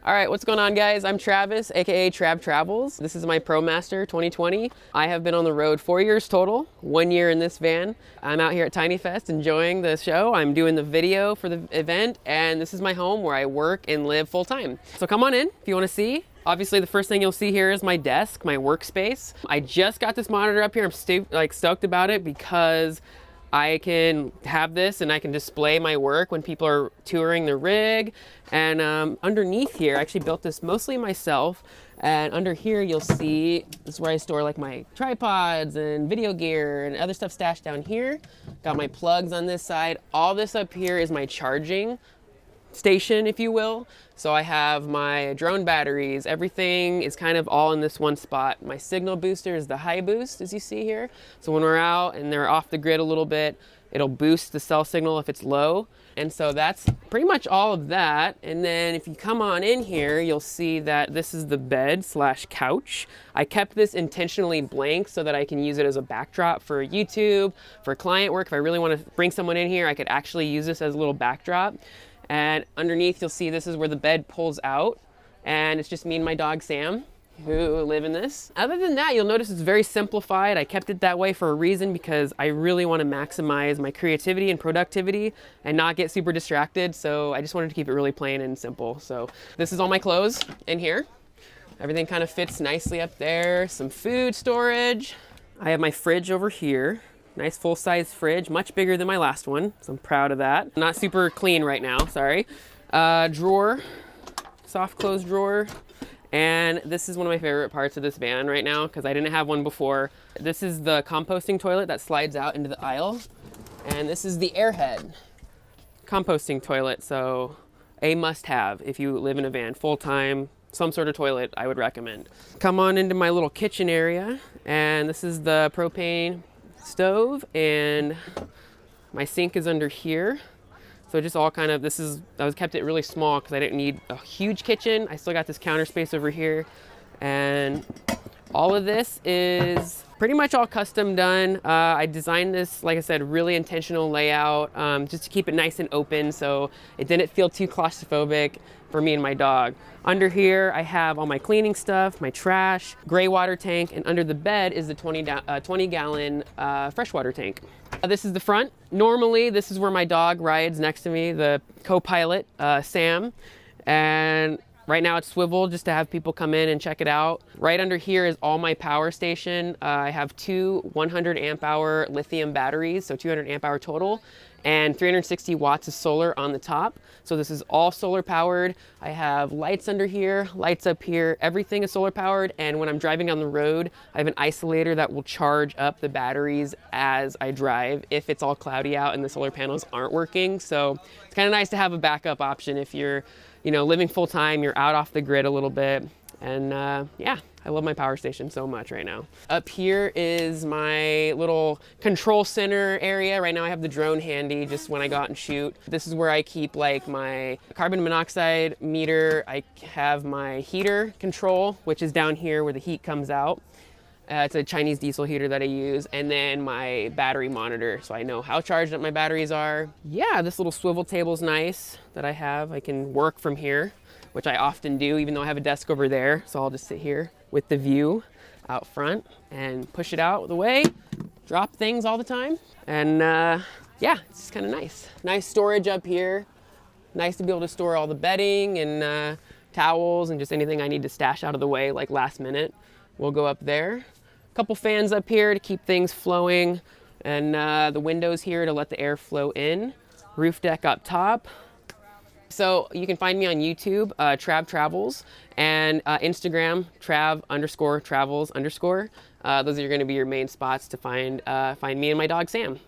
All right, what's going on, guys? I'm Travis, aka Trav Travels. This is my ProMaster 2020. I have been on the road 4 years total, 1 year in this van. I'm out here at Tiny Fest enjoying the show. I'm doing the video for the event, and this is my home where I work and live full time. So come on in if you want to see. Obviously, the first thing you'll see here is my desk, my workspace. I just got this monitor up here. I'm stoked about it because I can have this and I can display my work when people are touring the rig. And underneath here, I actually built this mostly myself. And under here, you'll see, this is where I store like my tripods and video gear and other stuff stashed down here. Got my plugs on this side. All this up here is my charging station, if you will. So I have my drone batteries. Everything is kind of all in this one spot. My signal booster is the high boost, as you see here. So when we're out and they're off the grid a little bit, it'll boost the cell signal if it's low. And so that's pretty much all of that. And then if you come on in here, you'll see that this is the bed / couch. I kept this intentionally blank so that I can use it as a backdrop for YouTube, for client work. If I really want to bring someone in here, I could actually use this as a little backdrop. And underneath, you'll see this is where the bed pulls out, and it's just me and my dog Sam who live in this. Other than that, you'll notice it's very simplified. I kept it that way for a reason because I really want to maximize my creativity and productivity and not get super distracted. So I just wanted to keep it really plain and simple. So this is all my clothes in here. Everything kind of fits nicely up there. Some food storage. I have my fridge over here. Nice full-size fridge, much bigger than my last one, so I'm proud of that. Not super clean right now, sorry. Drawer, soft close drawer. And this is one of my favorite parts of this van right now because I didn't have one before. This is the composting toilet that slides out into the aisle. And this is the airhead composting toilet, so a must-have if you live in a van, full-time, some sort of toilet I would recommend. Come on into my little kitchen area, and this is the propane stove, and my sink is under here. So just all kind of, I kept it really small because I didn't need a huge kitchen. I still got this counter space over here, and all of this is pretty much all custom done. I designed this, like I said, really intentional layout, just to keep it nice and open so it didn't feel too claustrophobic for me and my dog. Under here, I have all my cleaning stuff, my trash, gray water tank, and under the bed is the 20-gallon freshwater tank. This is the front. Normally, this is where my dog rides next to me, the co-pilot, Sam. And right now it's swiveled just to have people come in and check it out. Right under here is all my power station. I have two 100 amp hour lithium batteries, so 200 amp hour total, and 360 watts of solar on the top. So this is all solar powered. I have lights under here, lights up here, everything is solar powered. And when I'm driving on the road, I have an isolator that will charge up the batteries as I drive if it's all cloudy out and the solar panels aren't working. So it's kind of nice to have a backup option if you're, living full time, you're out off the grid a little bit. And yeah, I love my power station so much right now. Up here is my little control center area. Right now I have the drone handy just when I go out and shoot. This is where I keep like my carbon monoxide meter. I have my heater control, which is down here where the heat comes out. It's a Chinese diesel heater that I use, and then my battery monitor, so I know how charged up my batteries are. Yeah, this little swivel table's nice that I have. I can work from here, which I often do, even though I have a desk over there. So I'll just sit here with the view out front and push it out of the way, drop things all the time. And yeah, it's just kind of nice. Nice storage up here. Nice to be able to store all the bedding and towels and just anything I need to stash out of the way, like last minute. We'll go up there. Couple fans up here to keep things flowing, and the windows here to let the air flow in. Roof deck up top. So you can find me on YouTube, Trav Travels, and Instagram, Trav_Travels_. Those are going to be your main spots to find me and my dog Sam.